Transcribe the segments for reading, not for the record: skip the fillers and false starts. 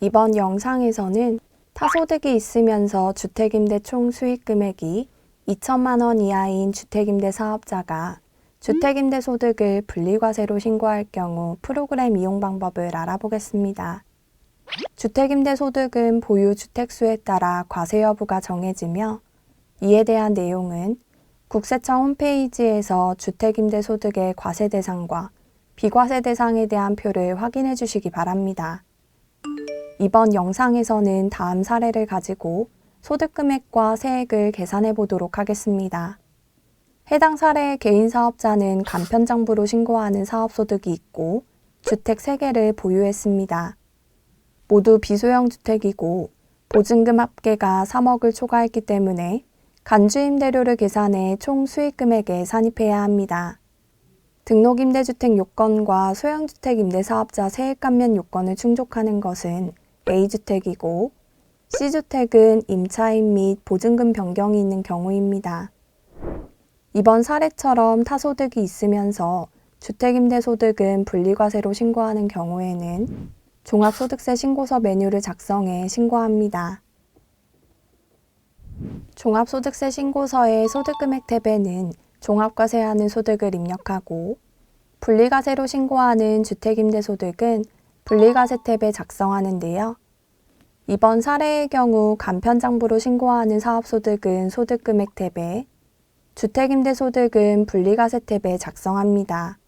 이번 영상에서는 타소득이 있으면서 주택임대 총 수익 금액이 2천만 원 이하인 주택임대 사업자가 주택임대 소득을 분리과세로 신고할 경우 프로그램 이용 방법을 알아보겠습니다. 주택임대 소득은 보유 주택수에 따라 과세 여부가 정해지며 이에 대한 내용은 국세청 홈페이지에서 주택임대 소득의 과세 대상과 비과세 대상에 대한 표를 확인해 주시기 바랍니다. 이번 영상에서는 다음 사례를 가지고 소득 금액과 세액을 계산해 보도록 하겠습니다. 해당 사례의 개인 사업자는 간편장부로 신고하는 사업소득이 있고 주택 3개를 보유했습니다. 모두 비소형 주택이고 보증금 합계가 3억을 초과했기 때문에 간주임대료를 계산해 총 수익 금액에 산입해야 합니다. 등록임대주택 요건과 소형주택 임대사업자 세액 감면 요건을 충족하는 것은 A주택이고 C주택은 임차인 및 보증금 변경이 있는 경우입니다. 이번 사례처럼 타소득이 있으면서 주택임대소득은 분리과세로 신고하는 경우에는 종합소득세 신고서 메뉴를 작성해 신고합니다. 종합소득세 신고서의 소득금액 탭에는 종합과세하는 소득을 입력하고 분리과세로 신고하는 주택임대소득은 분리과세 탭에 작성하는데요. 이번 사례의 경우 간편장부로 신고하는 사업소득은 소득금액 탭에, 주택임대소득은 분리과세 탭에 작성합니다.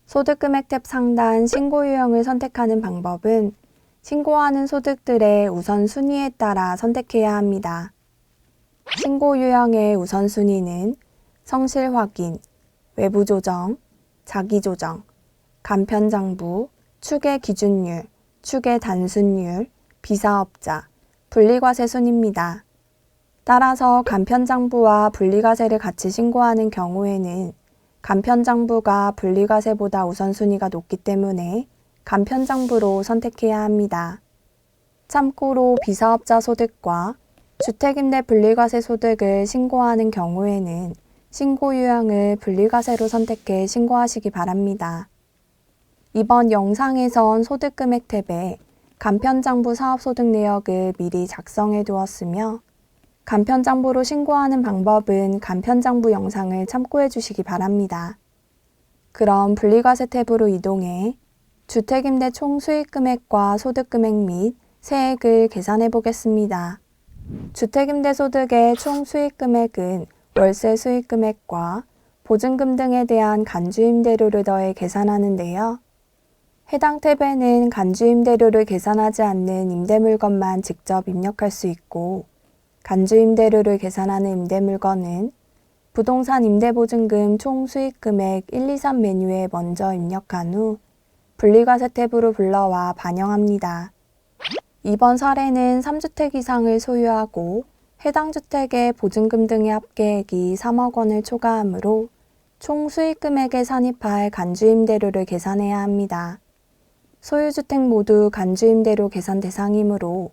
소득금액 탭 상단 신고 유형을 선택하는 방법은 신고하는 소득들의 우선순위에 따라 선택해야 합니다. 신고 유형의 우선순위는 성실 확인, 외부 조정, 자기 조정, 간편장부, 추계 기준율, 추계 단순율, 비사업자, 분리과세 순입니다. 따라서 간편장부와 분리과세를 같이 신고하는 경우에는 간편장부가 분리과세보다 우선순위가 높기 때문에 간편장부로 선택해야 합니다. 참고로 비사업자 소득과 주택임대 분리과세 소득을 신고하는 경우에는 신고 유형을 분리과세로 선택해 신고하시기 바랍니다. 이번 영상에선 소득금액 탭에 간편장부 사업소득 내역을 미리 작성해 두었으며 간편장부로 신고하는 방법은 간편장부 영상을 참고해 주시기 바랍니다. 그럼 분리과세 탭으로 이동해 주택임대 총 수익금액과 소득금액 및 세액을 계산해 보겠습니다. 주택임대 소득의 총 수익금액은 월세 수익금액과 보증금 등에 대한 간주임대료를 더해 계산하는데요. 해당 탭에는 간주임대료를 계산하지 않는 임대물건만 직접 입력할 수 있고 간주임대료를 계산하는 임대물건은 부동산 임대보증금 총 수익금액 1, 2, 3 메뉴에 먼저 입력한 후 분리과세 탭으로 불러와 반영합니다. 이번 사례는 3주택 이상을 소유하고 해당 주택의 보증금 등의 합계액이 3억 원을 초과하므로 총 수익금액에 산입할 간주임대료를 계산해야 합니다. 소유주택 모두 간주임대료 계산 대상이므로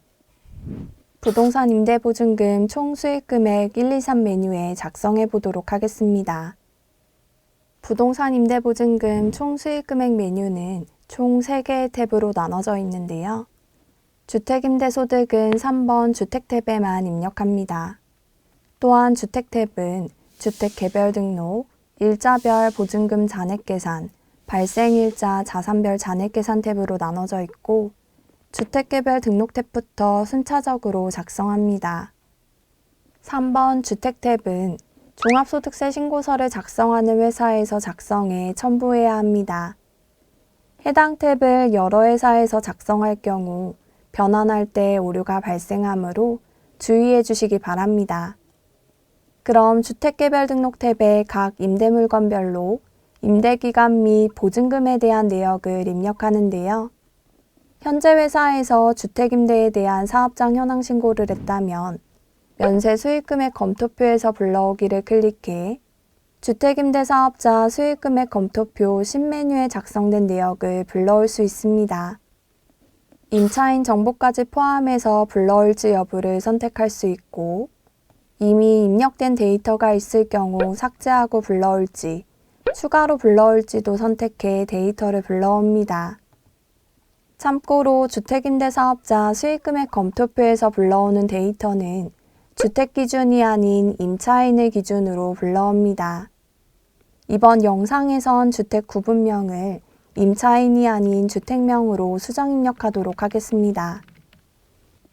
부동산 임대보증금 총 수익금액 1, 2, 3 메뉴에 작성해 보도록 하겠습니다. 부동산 임대보증금 총 수익금액 메뉴는 총 3개의 탭으로 나눠져 있는데요. 주택임대소득은 3번 주택 탭에만 입력합니다. 또한 주택 탭은 주택 개별 등록, 일자별 보증금 잔액계산, 발생일자 자산별 잔액계산 탭으로 나눠져 있고 주택개별 등록 탭부터 순차적으로 작성합니다. 3번 주택 탭은 종합소득세 신고서를 작성하는 회사에서 작성해 첨부해야 합니다. 해당 탭을 여러 회사에서 작성할 경우 변환할 때 오류가 발생하므로 주의해 주시기 바랍니다. 그럼 주택개별 등록 탭에 각 임대물건별로 임대기간 및 보증금에 대한 내역을 입력하는데요. 현재 회사에서 주택임대에 대한 사업장 현황 신고를 했다면 면세 수익금액 검토표에서 불러오기를 클릭해 주택임대 사업자 수익금액 검토표 신메뉴에 작성된 내역을 불러올 수 있습니다. 임차인 정보까지 포함해서 불러올지 여부를 선택할 수 있고 이미 입력된 데이터가 있을 경우 삭제하고 불러올지, 추가로 불러올지도 선택해 데이터를 불러옵니다. 참고로 주택임대사업자 수익금액 검토표에서 불러오는 데이터는 주택기준이 아닌 임차인을 기준으로 불러옵니다. 이번 영상에선 주택 구분명을 임차인이 아닌 주택명으로 수정 입력하도록 하겠습니다.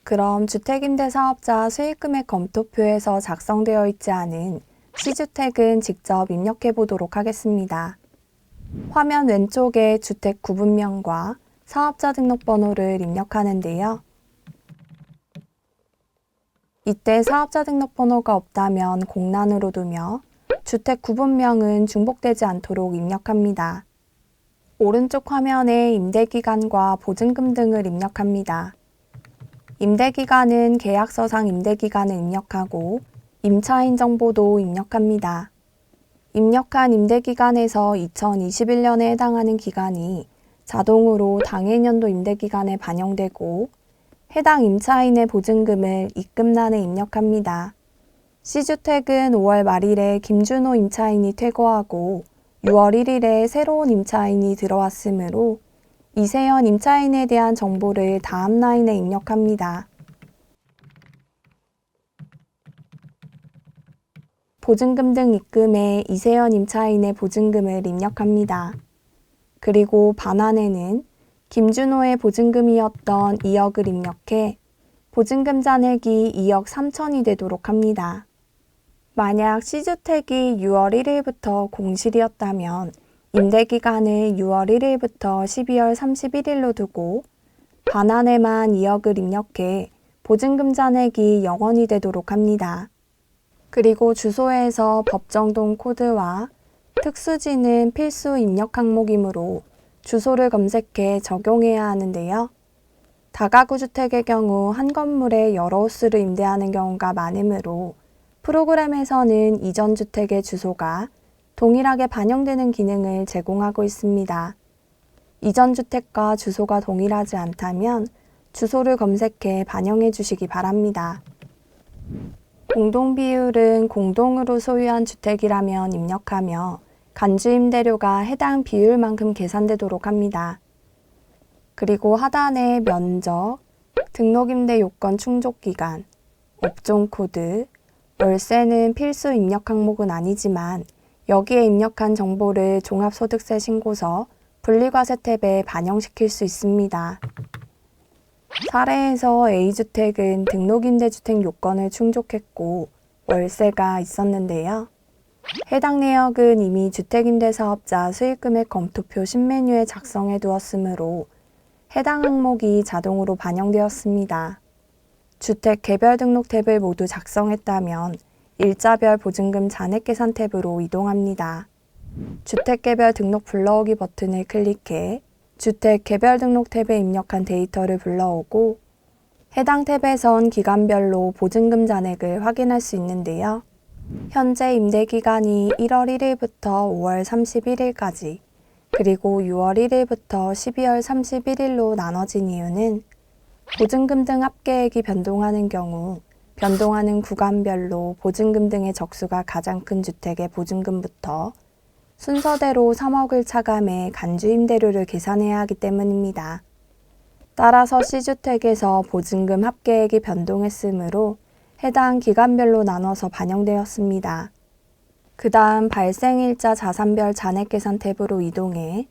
그럼 주택임대사업자 수익금액 검토표에서 작성되어 있지 않은 C주택은 직접 입력해 보도록 하겠습니다. 화면 왼쪽에 주택 구분명과 사업자 등록번호를 입력하는데요. 이때 사업자 등록번호가 없다면 공란으로 두며 주택 구분명은 중복되지 않도록 입력합니다. 오른쪽 화면에 임대기간과 보증금 등을 입력합니다. 임대기간은 계약서상 임대기간을 입력하고 임차인 정보도 입력합니다. 입력한 임대기간에서 2021년에 해당하는 기간이 자동으로 당해년도 임대기간에 반영되고 해당 임차인의 보증금을 입금란에 입력합니다. C주택은 5월 말일에 김준호 임차인이 퇴거하고 6월 1일에 새로운 임차인이 들어왔으므로 이세현 임차인에 대한 정보를 다음 라인에 입력합니다. 보증금 등 입금에 이세현 임차인의 보증금을 입력합니다. 그리고 반환에는 김준호의 보증금이었던 2억을 입력해 보증금 잔액이 2억 3천이 되도록 합니다. 만약 C주택이 6월 1일부터 공실이었다면 임대기간을 6월 1일부터 12월 31일로 두고 반환에만 2억을 입력해 보증금 잔액이 0원이 되도록 합니다. 그리고 주소에서 법정동 코드와 특수지는 필수 입력 항목이므로 주소를 검색해 적용해야 하는데요. 다가구 주택의 경우 한 건물에 여러 호수를 임대하는 경우가 많으므로 프로그램에서는 이전 주택의 주소가 동일하게 반영되는 기능을 제공하고 있습니다. 이전 주택과 주소가 동일하지 않다면 주소를 검색해 반영해 주시기 바랍니다. 공동 비율은 공동으로 소유한 주택이라면 입력하며 간주임대료가 해당 비율만큼 계산되도록 합니다. 그리고 하단에 면적, 등록임대 요건 충족기간, 업종코드, 월세는 필수 입력 항목은 아니지만 여기에 입력한 정보를 종합소득세 신고서 분리과세 탭에 반영시킬 수 있습니다. 사례에서 A주택은 등록임대주택 요건을 충족했고 월세가 있었는데요. 해당 내역은 이미 주택임대사업자 수익금액 검토표 신메뉴에 작성해 두었으므로 해당 항목이 자동으로 반영되었습니다. 주택 개별 등록 탭을 모두 작성했다면 일자별 보증금 잔액 계산 탭으로 이동합니다. 주택 개별 등록 불러오기 버튼을 클릭해 주택 개별 등록 탭에 입력한 데이터를 불러오고 해당 탭에선 기간별로 보증금 잔액을 확인할 수 있는데요. 현재 임대기간이 1월 1일부터 5월 31일까지 그리고 6월 1일부터 12월 31일로 나눠진 이유는 보증금 등 합계액이 변동하는 경우 변동하는 구간별로 보증금 등의 적수가 가장 큰 주택의 보증금부터 순서대로 3억을 차감해 간주임대료를 계산해야 하기 때문입니다. 따라서 C주택에서 보증금 합계액이 변동했으므로 해당 기간별로 나눠서 반영되었습니다. 그 다음 발생일자 자산별 잔액계산 탭으로 이동해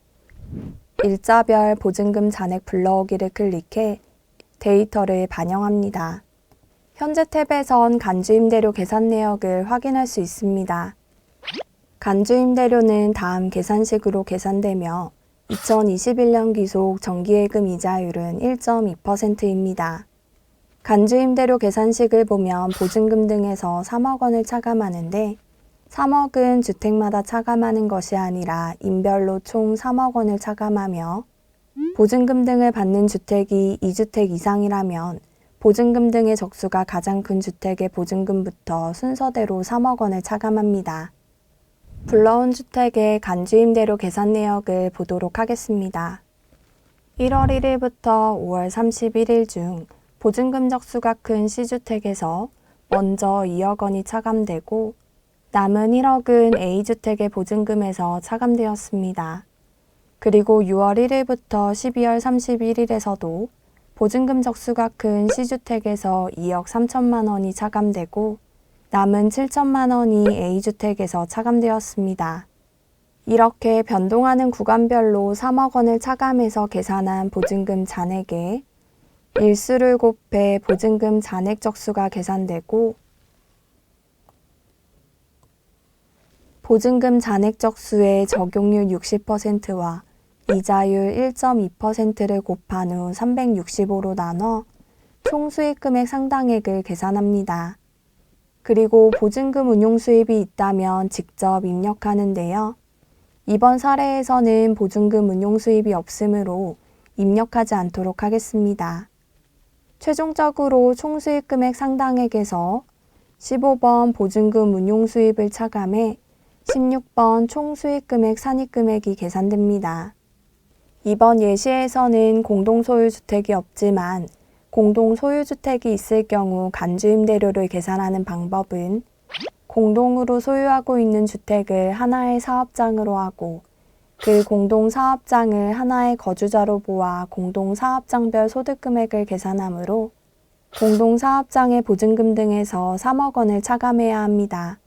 일자별 보증금 잔액 불러오기를 클릭해 데이터를 반영합니다. 현재 탭에선 간주임대료 계산 내역을 확인할 수 있습니다. 간주임대료는 다음 계산식으로 계산되며 2021년 기속 정기예금 이자율은 1.2%입니다. 간주임대료 계산식을 보면 보증금 등에서 3억 원을 차감하는데 3억은 주택마다 차감하는 것이 아니라 인별로 총 3억 원을 차감하며 보증금 등을 받는 주택이 2주택 이상이라면 보증금 등의 적수가 가장 큰 주택의 보증금부터 순서대로 3억 원을 차감합니다. 불러온 주택의 간주임대료 계산 내역을 보도록 하겠습니다. 1월 1일부터 5월 31일 중 보증금 적수가 큰 C주택에서 먼저 2억 원이 차감되고 남은 1억은 A주택의 보증금에서 차감되었습니다. 그리고 6월 1일부터 12월 31일에서도 보증금 적수가 큰 C주택에서 2억 3천만 원이 차감되고 남은 7천만 원이 A주택에서 차감되었습니다. 이렇게 변동하는 구간별로 3억 원을 차감해서 계산한 보증금 잔액에 일수를 곱해 보증금 잔액 적수가 계산되고 보증금 잔액 적수의 적용률 60%와 이자율 1.2%를 곱한 후 365로 나눠 총 수익금액 상당액을 계산합니다. 그리고 보증금 운용 수입이 있다면 직접 입력하는데요. 이번 사례에서는 보증금 운용 수입이 없으므로 입력하지 않도록 하겠습니다. 최종적으로 총 수익금액 상당액에서 15번 보증금 운용 수입을 차감해 16번 총 수익금액 산입금액이 계산됩니다. 이번 예시에서는 공동소유주택이 없지만 공동소유주택이 있을 경우 간주임대료를 계산하는 방법은 공동으로 소유하고 있는 주택을 하나의 사업장으로 하고 그 공동사업장을 하나의 거주자로 보아 공동사업장별 소득금액을 계산하므로 공동사업장의 보증금 등에서 3억 원을 차감해야 합니다.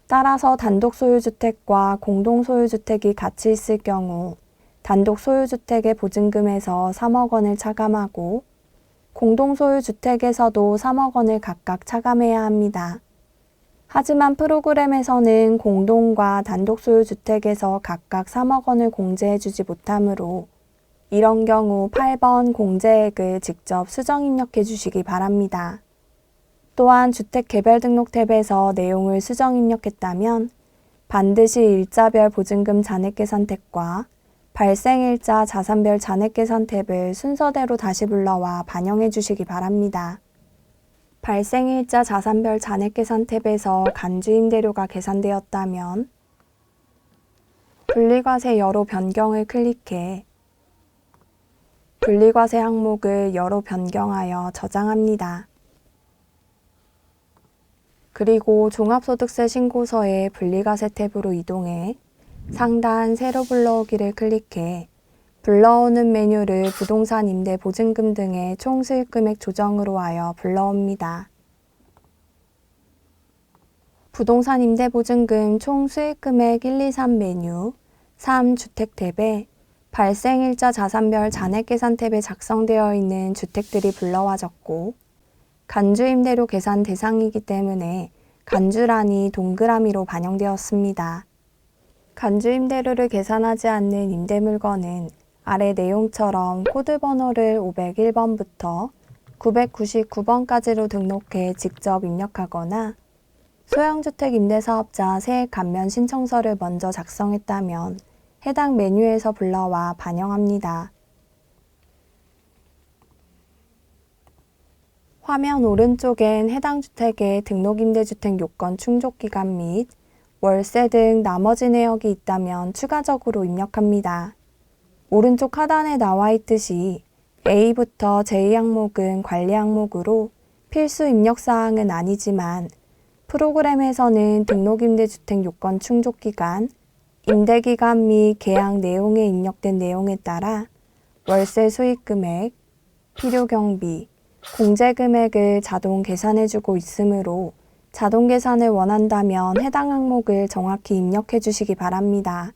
따라서 단독소유주택과 공동소유주택이 같이 있을 경우 단독소유주택의 보증금에서 3억 원을 차감하고 공동소유주택에서도 3억 원을 각각 차감해야 합니다. 하지만 프로그램에서는 공동과 단독소유주택에서 각각 3억 원을 공제해주지 못하므로 이런 경우 8번 공제액을 직접 수정 입력해 주시기 바랍니다. 또한 주택개별등록 탭에서 내용을 수정 입력했다면 반드시 일자별 보증금 잔액계산탭과 발생일자 자산별 잔액계산 탭을 순서대로 다시 불러와 반영해 주시기 바랍니다. 발생일자 자산별 잔액계산 탭에서 간주임대료가 계산되었다면 분리과세 여로 변경을 클릭해 분리과세 항목을 여로 변경하여 저장합니다. 그리고 종합소득세 신고서의 분리과세 탭으로 이동해 상단 새로 불러오기를 클릭해 불러오는 메뉴를 부동산 임대 보증금 등의 총 수익금액 조정으로 하여 불러옵니다. 부동산 임대 보증금 총 수익금액 1, 2, 3 메뉴 3주택 탭에 발생일자 자산별 잔액계산 탭에 작성되어 있는 주택들이 불러와졌고 간주임대료 계산 대상이기 때문에 간주란이 동그라미로 반영되었습니다. 간주임대료를 계산하지 않는 임대물건은 아래 내용처럼 코드번호를 501번부터 999번까지로 등록해 직접 입력하거나 소형주택 임대사업자 세액 감면 신청서를 먼저 작성했다면 해당 메뉴에서 불러와 반영합니다. 화면 오른쪽엔 해당 주택의 등록임대주택 요건 충족기간 및 월세 등 나머지 내역이 있다면 추가적으로 입력합니다. 오른쪽 하단에 나와 있듯이 A부터 J 항목은 관리 항목으로 필수 입력사항은 아니지만 프로그램에서는 등록임대주택 요건 충족기간, 임대기간 및 계약 내용에 입력된 내용에 따라 월세 수익금액, 필요경비, 공제금액을 자동 계산해주고 있으므로 자동 계산을 원한다면 해당 항목을 정확히 입력해 주시기 바랍니다.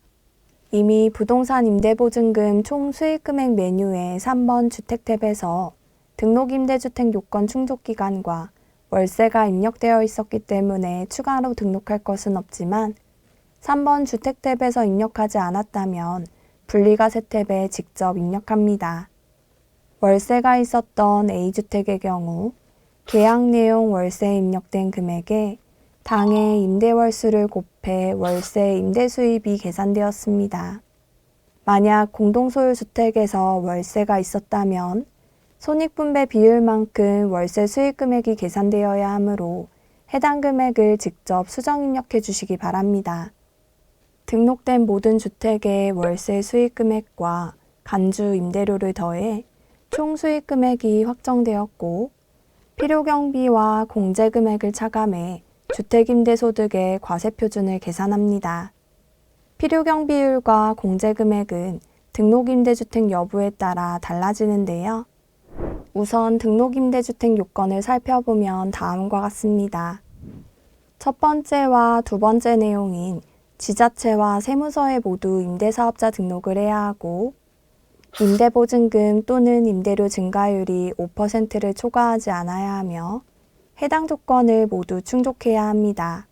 이미 부동산 임대보증금 총 수익금액 메뉴의 3번 주택 탭에서 등록임대주택 요건 충족기간과 월세가 입력되어 있었기 때문에 추가로 등록할 것은 없지만 3번 주택 탭에서 입력하지 않았다면 분리과세 탭에 직접 입력합니다. 월세가 있었던 A주택의 경우 계약 내용 월세에 입력된 금액에 당해 임대월수를 곱해 월세 임대수입이 계산되었습니다. 만약 공동소유주택에서 월세가 있었다면 손익분배 비율만큼 월세 수익금액이 계산되어야 하므로 해당 금액을 직접 수정 입력해 주시기 바랍니다. 등록된 모든 주택의 월세 수익금액과 간주 임대료를 더해 총 수익금액이 확정되었고 필요경비와 공제금액을 차감해 주택임대소득의 과세표준을 계산합니다. 필요경비율과 공제금액은 등록임대주택 여부에 따라 달라지는데요. 우선 등록임대주택 요건을 살펴보면 다음과 같습니다. 첫 번째와 두 번째 내용인 지자체와 세무서에 모두 임대사업자 등록을 해야 하고, 임대보증금 또는 임대료 증가율이 5%를 초과하지 않아야 하며 해당 조건을 모두 충족해야 합니다.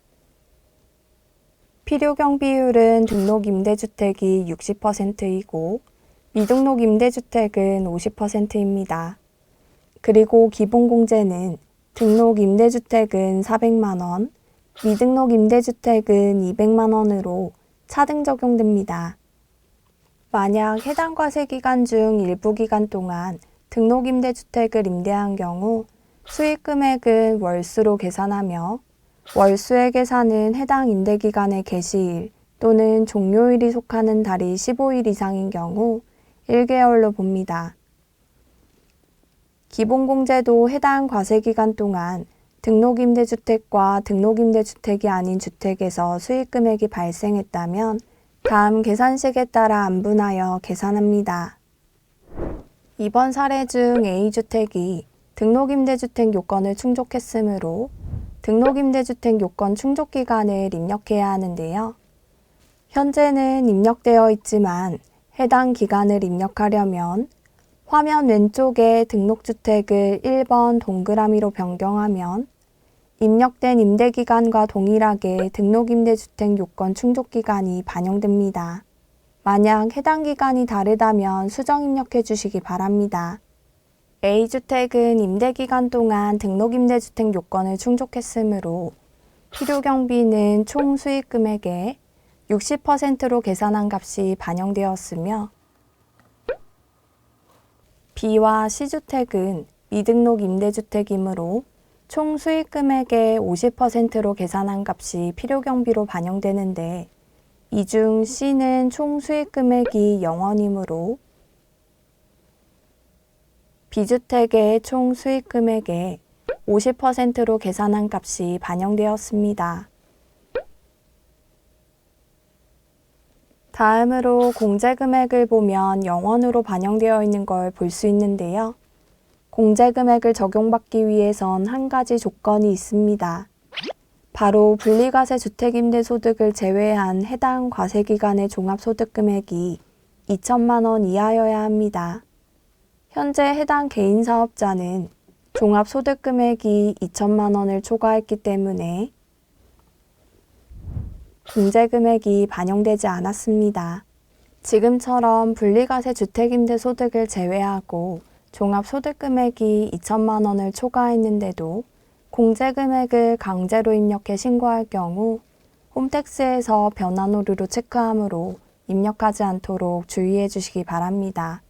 필요경비율은 등록임대주택이 60%이고 미등록임대주택은 50%입니다. 그리고 기본공제는 등록임대주택은 400만 원, 미등록임대주택은 200만 원으로 차등 적용됩니다. 만약 해당 과세기간 중 일부 기간 동안 등록임대주택을 임대한 경우 수익금액은 월수로 계산하며 월수의 계산은 해당 임대기간의 개시일 또는 종료일이 속하는 달이 15일 이상인 경우 1개월로 봅니다. 기본공제도 해당 과세기간 동안 등록임대주택과 등록임대주택이 아닌 주택에서 수익금액이 발생했다면 다음 계산식에 따라 안분하여 계산합니다. 이번 사례 중 A주택이 등록임대주택 요건을 충족했으므로 등록임대주택 요건 충족기간을 입력해야 하는데요. 현재는 입력되어 있지만 해당 기간을 입력하려면 화면 왼쪽에 등록주택을 1번 동그라미로 변경하면 입력된 임대기간과 동일하게 등록임대주택 요건 충족기간이 반영됩니다. 만약 해당 기간이 다르다면 수정 입력해 주시기 바랍니다. A주택은 임대기간 동안 등록임대주택 요건을 충족했으므로 필요경비는 총 수익금액의 60%로 계산한 값이 반영되었으며, B와 C주택은 미등록 임대주택이므로 총 수익금액의 50%로 계산한 값이 필요경비로 반영되는데, 이 중 C는 총 수익금액이 0원이므로 B주택의 총 수익금액의 50%로 계산한 값이 반영되었습니다. 다음으로 공제금액을 보면 0원으로 반영되어 있는 걸 볼 수 있는데요. 공제금액을 적용받기 위해선 한 가지 조건이 있습니다. 바로 분리과세 주택임대소득을 제외한 해당 과세기간의 종합소득금액이 2천만 원 이하여야 합니다. 현재 해당 개인사업자는 종합소득금액이 2천만 원을 초과했기 때문에 공제금액이 반영되지 않았습니다. 지금처럼 분리과세 주택임대소득을 제외하고 종합소득금액이 2천만 원을 초과했는데도 공제금액을 강제로 입력해 신고할 경우 홈택스에서 변환 오류로 체크하므로 입력하지 않도록 주의해 주시기 바랍니다.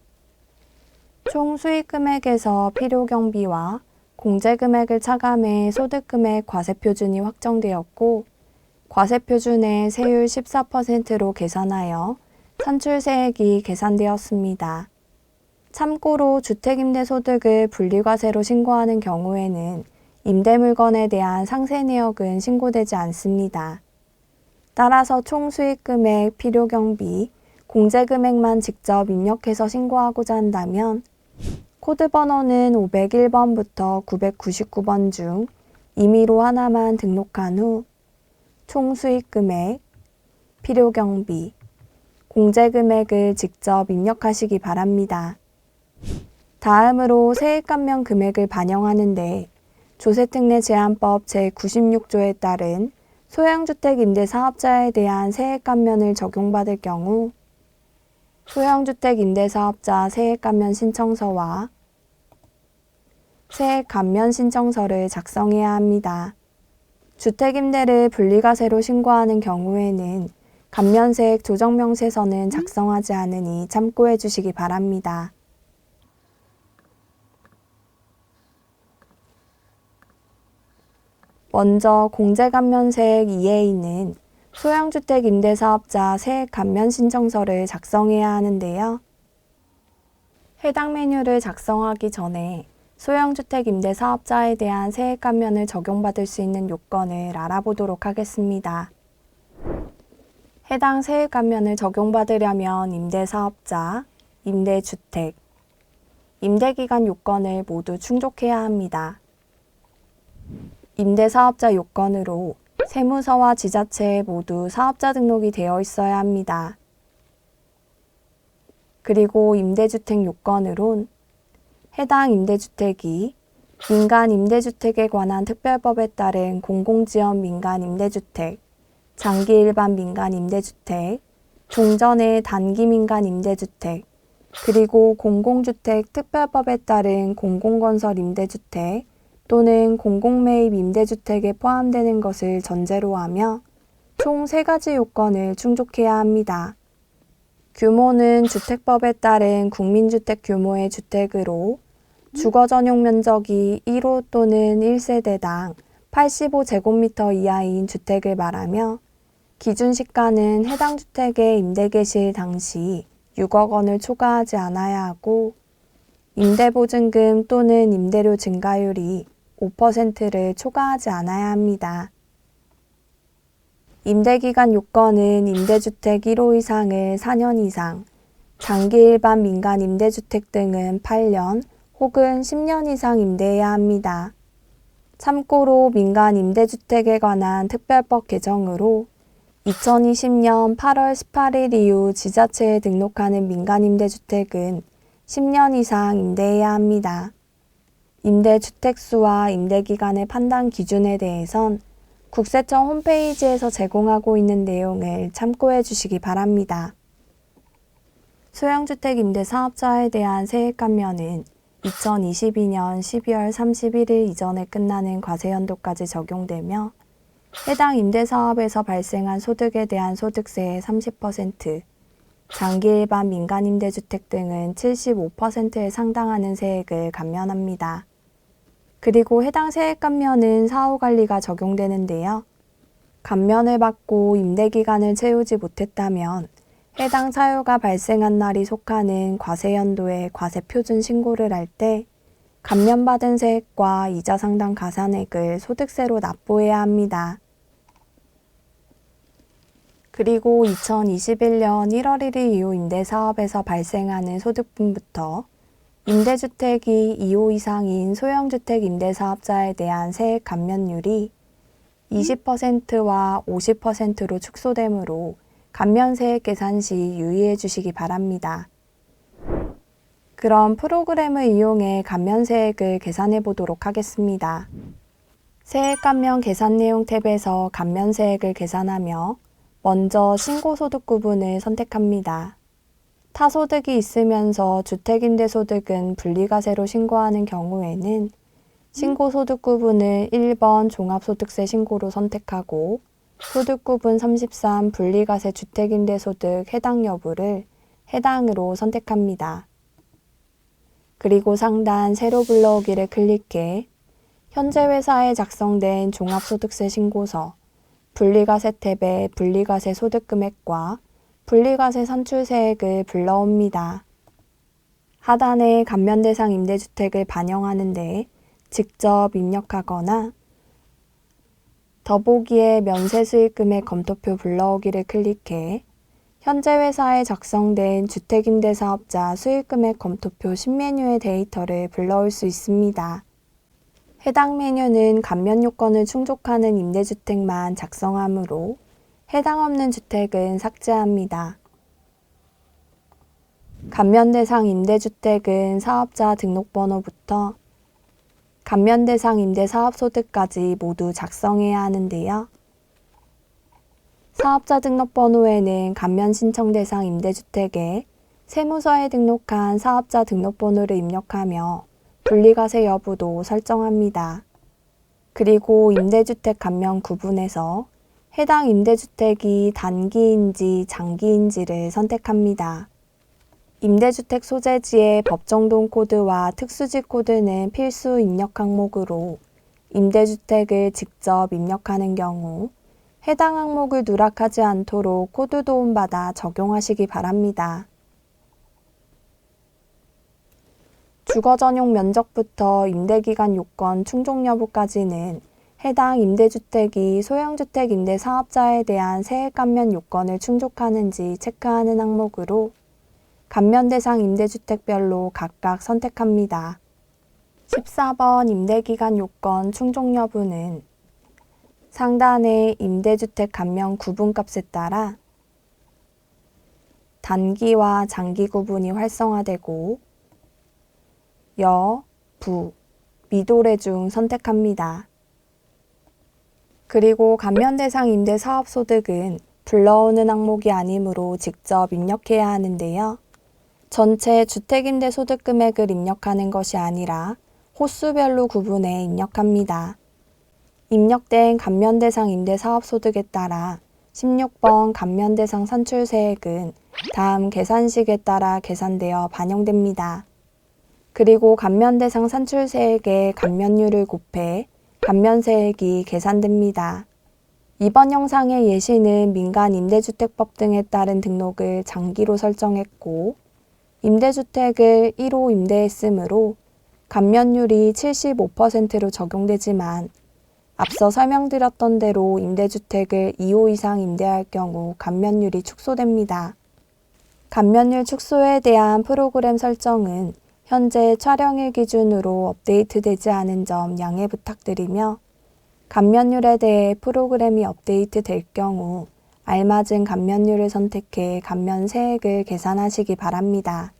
총 수익금액에서 필요경비와 공제금액을 차감해 소득금액 과세표준이 확정되었고, 과세표준의 세율 14%로 계산하여 산출세액이 계산되었습니다. 참고로 주택임대소득을 분리과세로 신고하는 경우에는 임대물건에 대한 상세내역은 신고되지 않습니다. 따라서 총 수익금액, 필요경비, 공제금액만 직접 입력해서 신고하고자 한다면 코드 번호는 501번부터 999번 중 임의로 하나만 등록한 후 총 수익금액, 필요경비, 공제금액을 직접 입력하시기 바랍니다. 다음으로 세액감면 금액을 반영하는데 조세특례 제한법 제96조에 따른 소형주택 임대사업자에 대한 세액감면을 적용받을 경우 소형주택 임대사업자 세액감면 신청서와 세액감면 신청서를 작성해야 합니다. 주택임대를 분리과세로 신고하는 경우에는 감면세액 조정명세서는 작성하지 않으니 참고해 주시기 바랍니다. 먼저 공제감면세액 2A는 소형주택 임대사업자 세액감면 신청서를 작성해야 하는데요. 해당 메뉴를 작성하기 전에 소형주택 임대사업자에 대한 세액감면을 적용받을 수 있는 요건을 알아보도록 하겠습니다. 해당 세액 감면을 적용받으려면 임대사업자, 임대주택, 임대기간 요건을 모두 충족해야 합니다. 임대사업자 요건으로 세무서와 지자체에 모두 사업자 등록이 되어 있어야 합니다. 그리고 임대주택 요건으론 해당 임대주택이 민간 임대주택에 관한 특별법에 따른 공공지원 민간 임대주택, 장기 일반 민간 임대주택, 종전의 단기 민간 임대주택, 그리고 공공주택 특별법에 따른 공공건설 임대주택 또는 공공매입 임대주택에 포함되는 것을 전제로 하며 총 3가지 요건을 충족해야 합니다. 규모는 주택법에 따른 국민주택 규모의 주택으로 주거 전용 면적이 1호 또는 1세대당 85제곱미터 이하인 주택을 말하며 기준 시가는 해당 주택의 임대 개시 당시 6억 원을 초과하지 않아야 하고 임대보증금 또는 임대료 증가율이 5%를 초과하지 않아야 합니다. 임대기간 요건은 임대주택 1호 이상을 4년 이상, 장기 일반 민간 임대주택 등은 8년 혹은 10년 이상 임대해야 합니다. 참고로 민간 임대주택에 관한 특별법 개정으로 2020년 8월 18일 이후 지자체에 등록하는 민간 임대주택은 10년 이상 임대해야 합니다. 임대주택수와 임대기간의 판단 기준에 대해선 국세청 홈페이지에서 제공하고 있는 내용을 참고해 주시기 바랍니다. 소형주택 임대사업자에 대한 세액 감면은 2022년 12월 31일 이전에 끝나는 과세연도까지 적용되며 해당 임대사업에서 발생한 소득에 대한 소득세의 30%, 장기 일반 민간 임대주택 등은 75%에 상당하는 세액을 감면합니다. 그리고 해당 세액 감면은 사후관리가 적용되는데요. 감면을 받고 임대기간을 채우지 못했다면 해당 사유가 발생한 날이 속하는 과세연도에 과세표준 신고를 할 때 감면받은 세액과 이자 상당 가산액을 소득세로 납부해야 합니다. 그리고 2021년 1월 1일 이후 임대사업에서 발생하는 소득분부터 임대주택이 2호 이상인 소형주택 임대사업자에 대한 세액 감면율이 20%와 50%로 축소되므로 감면세액 계산 시 유의해 주시기 바랍니다. 그럼 프로그램을 이용해 감면세액을 계산해 보도록 하겠습니다. 세액 감면 계산 내용 탭에서 감면세액을 계산하며 먼저 신고소득 구분을 선택합니다. 타소득이 있으면서 주택임대소득은 분리과세로 신고하는 경우에는 신고소득 구분을 1번 종합소득세 신고로 선택하고 소득구분 33 분리과세 주택임대소득 해당 여부를 해당으로 선택합니다. 그리고 상단 새로 불러오기를 클릭해 현재 회사에 작성된 종합소득세 신고서 분리과세 탭에 분리과세 소득금액과 분리과세 산출세액을 불러옵니다. 하단에 감면대상 임대주택을 반영하는 데 직접 입력하거나 더보기에 면세수익금액 검토표 불러오기를 클릭해 현재 회사에 작성된 주택임대사업자 수익금액 검토표 신메뉴의 데이터를 불러올 수 있습니다. 해당 메뉴는 감면 요건을 충족하는 임대주택만 작성하므로 해당 없는 주택은 삭제합니다. 감면 대상 임대주택은 사업자 등록번호부터 감면 대상 임대사업소득까지 모두 작성해야 하는데요. 사업자 등록번호에는 감면 신청 대상 임대주택에 세무서에 등록한 사업자 등록번호를 입력하며 분리과세 여부도 설정합니다. 그리고 임대주택 감면 구분에서 해당 임대주택이 단기인지 장기인지를 선택합니다. 임대주택 소재지의 법정동 코드와 특수지 코드는 필수 입력 항목으로 임대주택을 직접 입력하는 경우 해당 항목을 누락하지 않도록 코드 도움받아 적용하시기 바랍니다. 주거 전용 면적부터 임대기간 요건 충족 여부까지는 해당 임대주택이 소형주택 임대사업자에 대한 세액 감면 요건을 충족하는지 체크하는 항목으로 감면 대상 임대주택별로 각각 선택합니다. 14번 임대기간 요건 충족 여부는 상단의 임대주택 감면 구분값에 따라 단기와 장기 구분이 활성화되고 여, 부, 미도래 중 선택합니다. 그리고 감면 대상 임대 사업 소득은 불러오는 항목이 아니므로 직접 입력해야 하는데요. 전체 주택임대 소득 금액을 입력하는 것이 아니라 호수별로 구분해 입력합니다. 입력된 감면 대상 임대 사업 소득에 따라 16번 감면 대상 산출세액은 다음 계산식에 따라 계산되어 반영됩니다. 그리고 감면 대상 산출세액의 감면율을 곱해 감면세액이 계산됩니다. 이번 영상의 예시는 민간임대주택법 등에 따른 등록을 장기로 설정했고 임대주택을 1호 임대했으므로 감면율이 75%로 적용되지만 앞서 설명드렸던 대로 임대주택을 2호 이상 임대할 경우 감면율이 축소됩니다. 감면율 축소에 대한 프로그램 설정은 현재 촬영일 기준으로 업데이트되지 않은 점 양해 부탁드리며 감면율에 대해 프로그램이 업데이트 될 경우 알맞은 감면율을 선택해 감면세액을 계산하시기 바랍니다.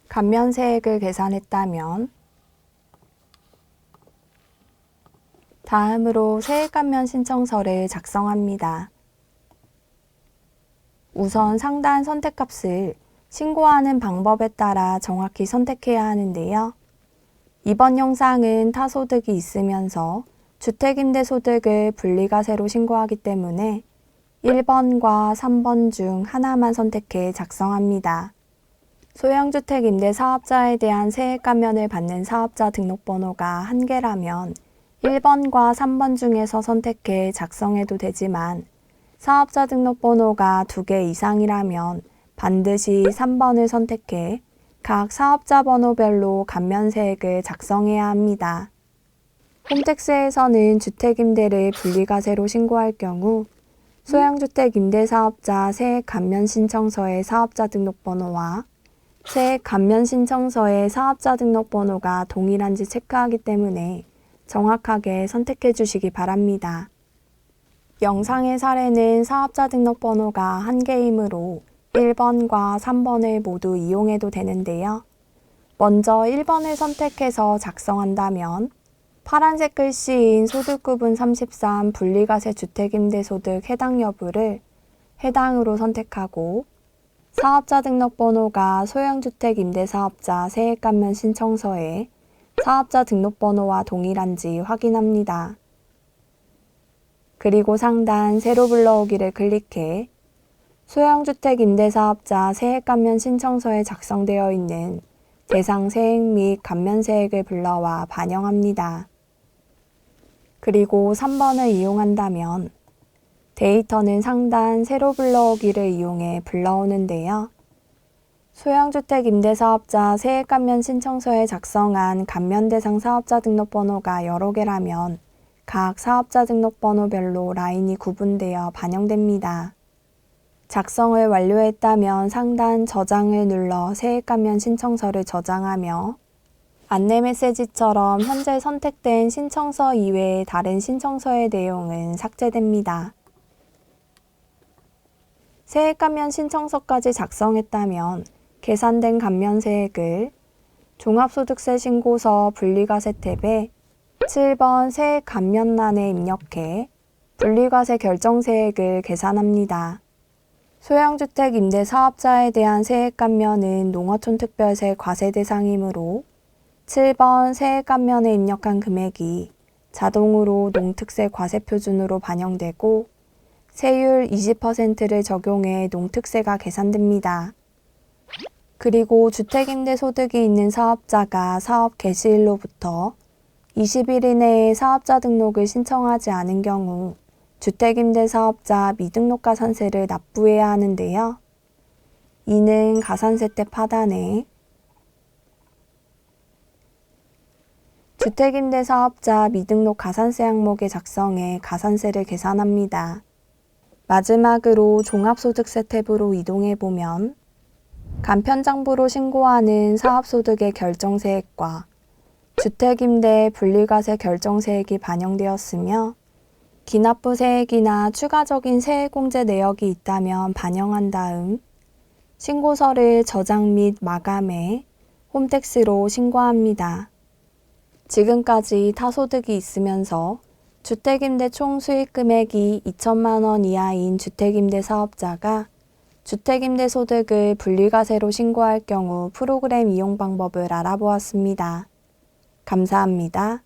감면세액을 계산했다면 다음으로 세액감면 신청서를 작성합니다. 우선 상단 선택값을 신고하는 방법에 따라 정확히 선택해야 하는데요. 이번 영상은 타소득이 있으면서 주택임대소득을 분리과세로 신고하기 때문에 1번과 3번 중 하나만 선택해 작성합니다. 소형주택 임대사업자에 대한 세액 감면을 받는 사업자 등록번호가 1개라면 1번과 3번 중에서 선택해 작성해도 되지만 사업자 등록번호가 2개 이상이라면 반드시 3번을 선택해 각 사업자 번호별로 감면세액을 작성해야 합니다. 홈택스에서는 주택임대를 분리과세로 신고할 경우 소형주택 임대사업자 세액 감면 신청서의 사업자 등록번호와 세액 감면 신청서의 사업자 등록번호가 동일한지 체크하기 때문에 정확하게 선택해 주시기 바랍니다. 영상의 사례는 사업자 등록번호가 1개이므로 1번과 3번을 모두 이용해도 되는데요. 먼저 1번을 선택해서 작성한다면 파란색 글씨인 소득구분 33 분리과세 주택임대소득 해당 여부를 해당으로 선택하고 사업자 등록번호가 소형주택 임대사업자 세액감면 신청서에 사업자 등록번호와 동일한지 확인합니다. 그리고 상단 새로 불러오기를 클릭해 소형주택 임대사업자 세액감면 신청서에 작성되어 있는 대상 세액 및 감면세액을 불러와 반영합니다. 그리고 3번을 이용한다면 데이터는 상단 새로 불러오기를 이용해 불러오는데요. 소형주택 임대사업자 세액감면 신청서에 작성한 감면 대상 사업자 등록번호가 여러 개라면 각 사업자 등록번호별로 라인이 구분되어 반영됩니다. 작성을 완료했다면 상단 저장을 눌러 세액감면 신청서를 저장하며 안내 메시지처럼 현재 선택된 신청서 이외의 다른 신청서의 내용은 삭제됩니다. 세액감면 신청서까지 작성했다면 계산된 감면세액을 종합소득세 신고서 분리과세 탭에 7번 세액 감면란에 입력해 분리과세 결정세액을 계산합니다. 소형주택 임대사업자에 대한 세액 감면은 농어촌 특별세 과세 대상이므로 7번 세액 감면에 입력한 금액이 자동으로 농특세 과세 표준으로 반영되고 세율 20%를 적용해 농특세가 계산됩니다. 그리고 주택임대소득이 있는 사업자가 사업 개시일로부터 20일 이내에 사업자 등록을 신청하지 않은 경우 주택임대사업자 미등록 가산세를 납부해야 하는데요. 이는 가산세 탭 하단에 주택임대사업자 미등록 가산세 항목에 작성해 가산세를 계산합니다. 마지막으로 종합소득세 탭으로 이동해보면 간편장부로 신고하는 사업소득의 결정세액과 주택임대 분리과세 결정세액이 반영되었으며 기납부세액이나 추가적인 세액공제 내역이 있다면 반영한 다음 신고서를 저장 및 마감해 홈택스로 신고합니다. 지금까지 타소득이 있으면서 주택임대 총 수익 금액이 2천만 원 이하인 주택임대 사업자가 주택임대 소득을 분리과세로 신고할 경우 프로그램 이용 방법을 알아보았습니다. 감사합니다.